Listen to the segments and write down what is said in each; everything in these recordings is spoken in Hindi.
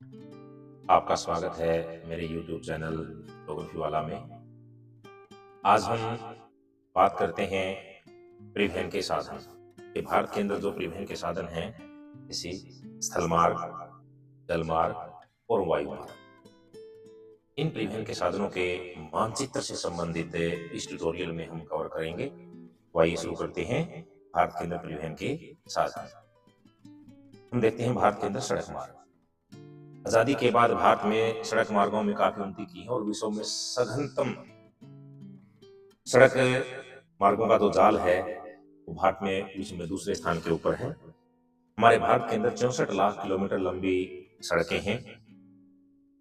आपका स्वागत है मेरे YouTube चैनल ज्योग्राफी वाला में। आज हम बात करते हैं परिवहन के साधन। कि भारत के अंदर जो परिवहन के साधन हैं, जैसे स्थल मार्ग, जल मार्ग और वायु मार्ग। इन परिवहन के साधनों के मानचित्र से संबंधित इस ट्यूटोरियल में हम कवर करेंगे। तो आइए शुरू करते हैं भारत के अंदर परिवहन के साधन। हम देखते हैं भारत के अंदर सड़क मार्ग। आजादी के बाद भारत में सड़क मार्गों में काफी उन्नति की है और विश्व में सघनतम सड़क मार्गों का जो जाल है वो भारत में विश्व में दूसरे स्थान के ऊपर है। हमारे भारत के अंदर 64 लाख किलोमीटर लंबी सड़कें हैं।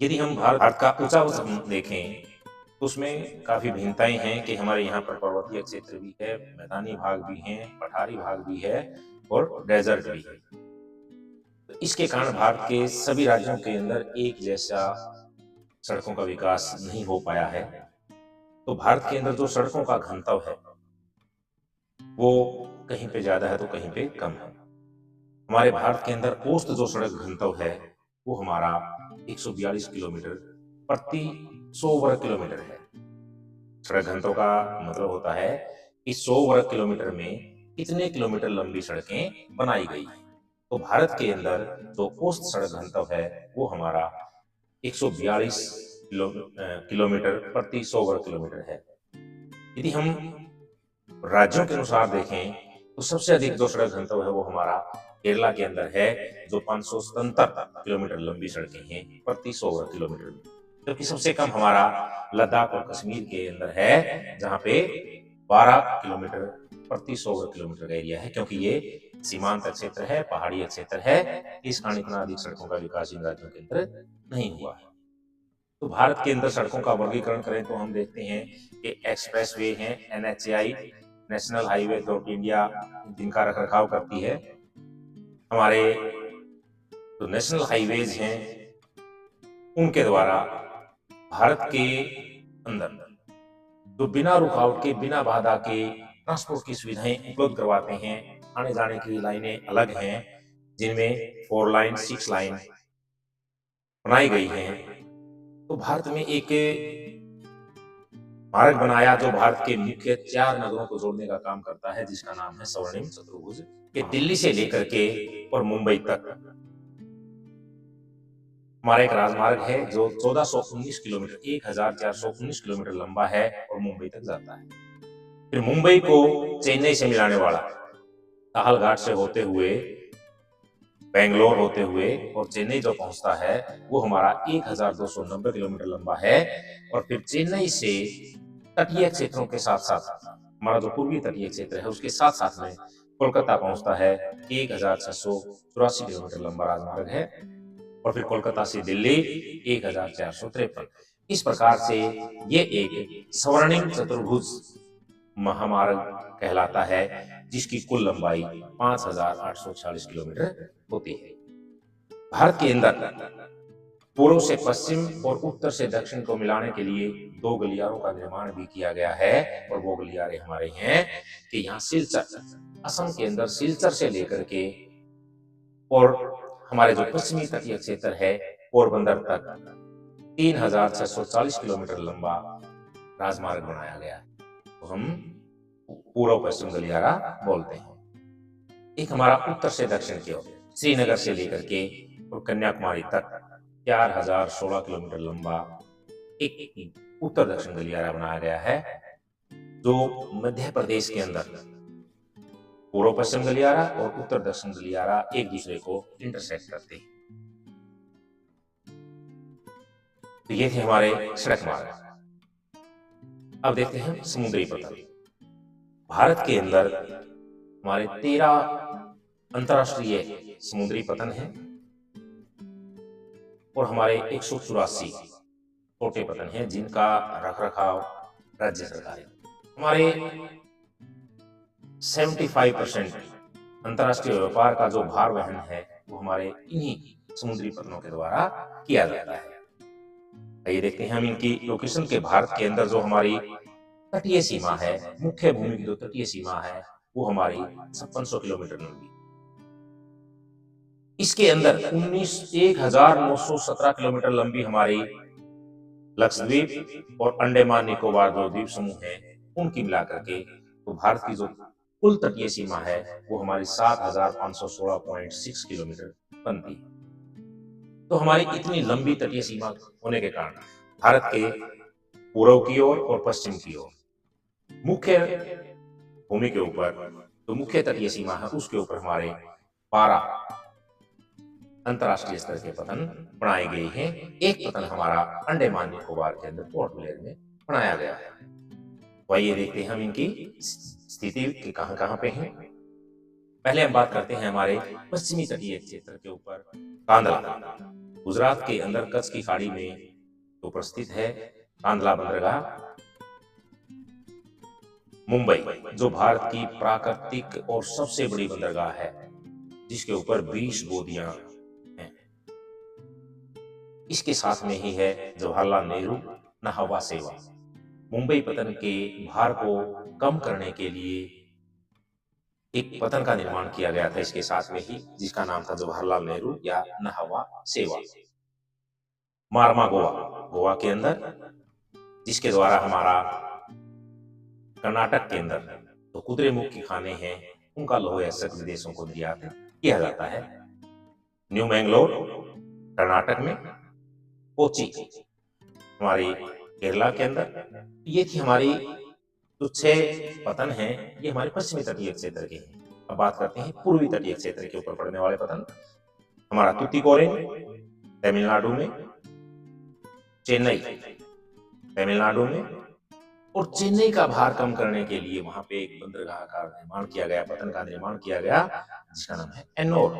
यदि हम भारत का ऊंचा देखें तो उसमें काफी भिन्नताएं हैं कि हमारे यहाँ पर पर्वतीय क्षेत्र भी है, मैदानी भाग भी है, पठारी भाग भी है और डेजर्ट भी है। तो इसके कारण भारत के सभी राज्यों के अंदर एक जैसा सड़कों का विकास नहीं हो पाया है। तो भारत के अंदर जो सड़कों का घनत्व है वो कहीं पे ज्यादा है तो कहीं पे कम है। हमारे भारत के अंदर औसत जो सड़क घनत्व है वो हमारा 142 किलोमीटर प्रति 100 वर्ग किलोमीटर है। सड़क घनत्व का मतलब होता है कि 100 वर्ग किलोमीटर में कितने किलोमीटर लंबी सड़कें बनाई गई हैं। तो भारत के अंदर जो औसत सड़क घनत्व है वो हमारा 142 किलोमीटर प्रति 100 वर्ग किलोमीटर है। यदि हम राज्यों के अनुसार देखें तो सबसे अधिक जो सड़क घनत्व है वो हमारा केरला के अंदर है, जो 577 किलोमीटर लंबी सड़कें हैं प्रति 100 वर्ग किलोमीटर में। जबकि सबसे कम हमारा लद्दाख और कश्मीर के अंदर है, जहां पे 12 किलोमीटर प्रति 100 वर्ग किलोमीटर का एरिया है, क्योंकि ये सीमांत क्षेत्र है, पहाड़ी क्षेत्र है। इस कारण इतना अधिक सड़कों का विकास इन राज्यों के अंदर नहीं हुआ है। तो भारत के अंदर सड़कों का वर्गीकरण करें तो हम देखते हैं कि एक्सप्रेस वे है, NHAI national highway authority India जिनका रख रखाव करती है। हमारे जो नेशनल हाईवेज हैं उनके द्वारा भारत के अंदर जो बिना रुकावट के, बिना बाधा के ट्रांसपोर्ट की सुविधाएं उपलब्ध करवाते हैं। आने जाने की लाइनें अलग हैं, जिनमें 4 लाइन 6 लाइन बनाई गई हैं। तो भारत में एक मार्ग बनाया जो भारत के मुख्य 4 नगरों को जोड़ने का काम करता है, जिसका नाम है स्वर्णिम चतुर्भुज। ये दिल्ली से लेकर के और मुंबई तक हमारा एक राजमार्ग है जो 1419 किलोमीटर 1419 किलोमीटर लंबा है और मुंबई तक जाता है। फिर मुंबई को चेन्नई से मिलाने वाला ताहल घाट से होते हुए, बेंगलोर होते हुए और चेन्नई जो पहुंचता है वो हमारा 1290 किलोमीटर लंबा है। और फिर चेन्नई से तटीय क्षेत्रों के साथ साथ हमारा जो पूर्वी तटीय क्षेत्र है उसके साथ साथ में कोलकाता पहुंचता है। 1684 किलोमीटर लंबा राजमार्ग है। और फिर कोलकाता से दिल्ली 1453। इस प्रकार से ये एक स्वर्णिम चतुर्भुज महामार्ग कहलाता है, जिसकी कुल लंबाई 5846 किलोमीटर होती है। भारत के अंदर पूर्व से पश्चिम और उत्तर से दक्षिण को मिलाने के लिए 2 गलियारों का निर्माण भी किया गया है। और वो गलियारे हमारे हैं कि यहाँ सिलचर, असम के अंदर सिलचर से लेकर के और हमारे जो पश्चिमी तटीय क्षेत्र है पोरबंदर तक 3640 किलोमीटर लंबा राजमार्ग बनाया गया है। तो हम पूर्व पश्चिम गलियारा बोलते हैं। एक हमारा उत्तर से दक्षिण की ओर श्रीनगर से लेकर के और कन्याकुमारी तक 4016 किलोमीटर लंबा एक उत्तर दक्षिण गलियारा बनाया गया है, जो मध्य प्रदेश के अंदर पूर्व पश्चिम गलियारा और उत्तर दक्षिण गलियारा एक दूसरे को इंटरसेक्ट करते हैं। तो ये थे हमारे सड़क मार्ग। अब देखते हैं समुद्री पतन। भारत के अंदर हमारे 13 अंतरराष्ट्रीय समुद्री पतन हैं और हमारे 184 छोटे पतन हैं, जिनका रखरखाव राज्य सरकारें। हमारे 75% अंतरराष्ट्रीय व्यापार का जो भार वहन है वो हमारे इन्हीं समुद्री पतनों के द्वारा किया जाता है। आइए देखते हैं हम इनकी लोकेशन के। भारत के अंदर जो हमारी तटीय सीमा है, मुख्य भूमि की जो तटीय सीमा है वो हमारी 5600 किलोमीटर लंबी। इसके अंदर 1917 किलोमीटर लंबी हमारी लक्षद्वीप और अंडमान निकोबार जो द्वीप समूह है उनकी मिलाकर के तो भारत की जो कुल तटीय सीमा है वो हमारी 7516.6 किलोमीटर बनती है। तो हमारी इतनी लंबी तटीय सीमा होने के कारण भारत के पूर्व की ओर और पश्चिम की ओर मुख्य भूमि के ऊपर तो मुख्य तटीय सीमा है उसके ऊपर हमारे 12 अंतरराष्ट्रीय स्तर के पतन बनाए गए हैं। एक पतन हमारा अंडमान निकोबार के अंदर पोर्ट ब्लेयर में बनाया गया है। तो आइए देखते हैं हम इनकी स्थिति की कहां पे हैं। पहले हम बात करते हैं हमारे पश्चिमी तटीय क्षेत्र के ऊपर। कांदला गुजरात के अंदर कच्छ की खाड़ी में उपस्थित है। कांदला बंदरगाह मुंबई जो भारत की प्राकृतिक और सबसे बड़ी बंदरगाह है जिसके ऊपर 20 बोदियां हैं। इसके साथ में ही है जवाहरलाल नेहरू नहावा सेवा। मुंबई पतन के भार को कम करने के लिए एक पतन का निर्माण किया गया था इसके साथ में ही, जिसका नाम था जवाहरलाल नेहरू या नहावा सेवा। मारमा गोवा के अंदर, जिसके द्वारा हमारा कर्नाटक के अंदर तो कुदिरेमुख की खाने हैं उनका लोह ऐसक विदेशों को निर्यात किया जाता है। न्यू मैंगलोर कर्नाटक में, कोची हमारी केरला के अंदर। ये थी हमारी जो 6 पतन हैं, ये हमारे पश्चिमी तटीय क्षेत्र के हैं। अब बात करते हैं पूर्वी तटीय क्षेत्र के ऊपर पड़ने वाले पतन। हमारा तुतीकोरिन तमिलनाडु में, चेन्नई तमिलनाडु में, और चेन्नई का भार कम करने के लिए वहां पे एक बंदरगाह का निर्माण किया गया, पतन का निर्माण किया गया, जिसका नाम है एन्नोर।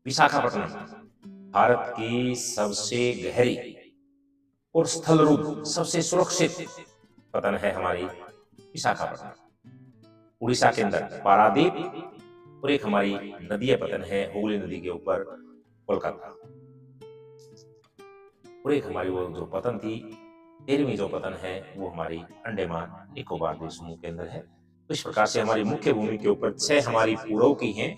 विशाखापट्टनम भारत की सबसे गहरी और स्थलरूप सबसे सुरक्षित पतन है हमारी विशाखापट्टनम। उड़ीसा के अंदर पारादीप और एक हमारी नदी पतन है हुगली नदी के ऊपर कोलकाता। और एक हमारी वो जो पतन थी 13वीं जो पतन है वो हमारी अंडमान निकोबार द्वीप समूह के अंदर है। तो इस प्रकार से हमारी मुख्य भूमि के ऊपर 6 हमारी पूर्व की हैं,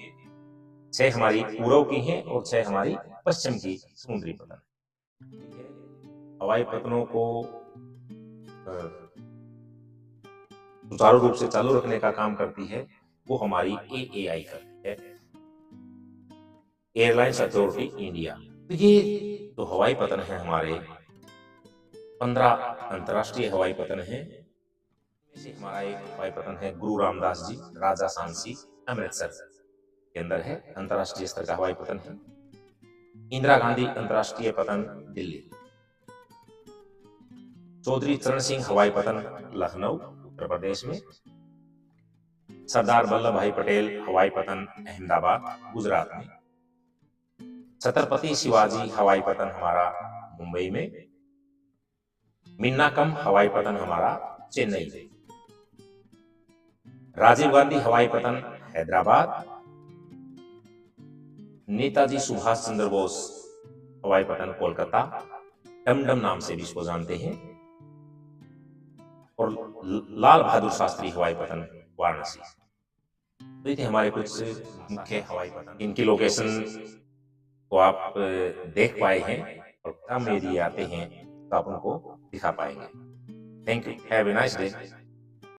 6 हमारी पूर्व की हैं और 6 हमारी पश्चिम की समुद्री पतन। हवाई पतनों को सुचारू रूप से चालू रखने का काम करती है वो हमारी AAI करती है, एयरलाइंस अथॉरिटी इंडिया। तो ये तो हवाई पतन है हमारे 15 अंतरराष्ट्रीय हवाई पतन है। इसे हमारा एक हवाई पतन है गुरु रामदास जी राजा सांसी अमृतसर के अंदर है, अंतरराष्ट्रीय स्तर का हवाई पतन है। इंदिरा गांधी अंतरराष्ट्रीय पतन दिल्ली। चौधरी चरण सिंह हवाई पतन लखनऊ उत्तर प्रदेश में। सरदार वल्लभ भाई पटेल हवाई पतन अहमदाबाद गुजरात में। छत्रपति शिवाजी हवाई पतन हमारा मुंबई में। मिन्नाकम हवाई पतन हमारा चेन्नई में। राजीव गांधी हवाई पतन हैदराबाद। नेताजी सुभाष चंद्र बोस हवाई पतन कोलकाता, डमडम नाम से भी इसको जानते हैं। और लाल बहादुर शास्त्री हवाई पतन वाराणसी। तो ये थे हमारे कुछ मुख्य हवाई पतन। इनकी लोकेशन को आप देख पाए हैं और काम में यदि आते हैं तो आप उनको दिखा पाएंगे। Thank you, have a nice day.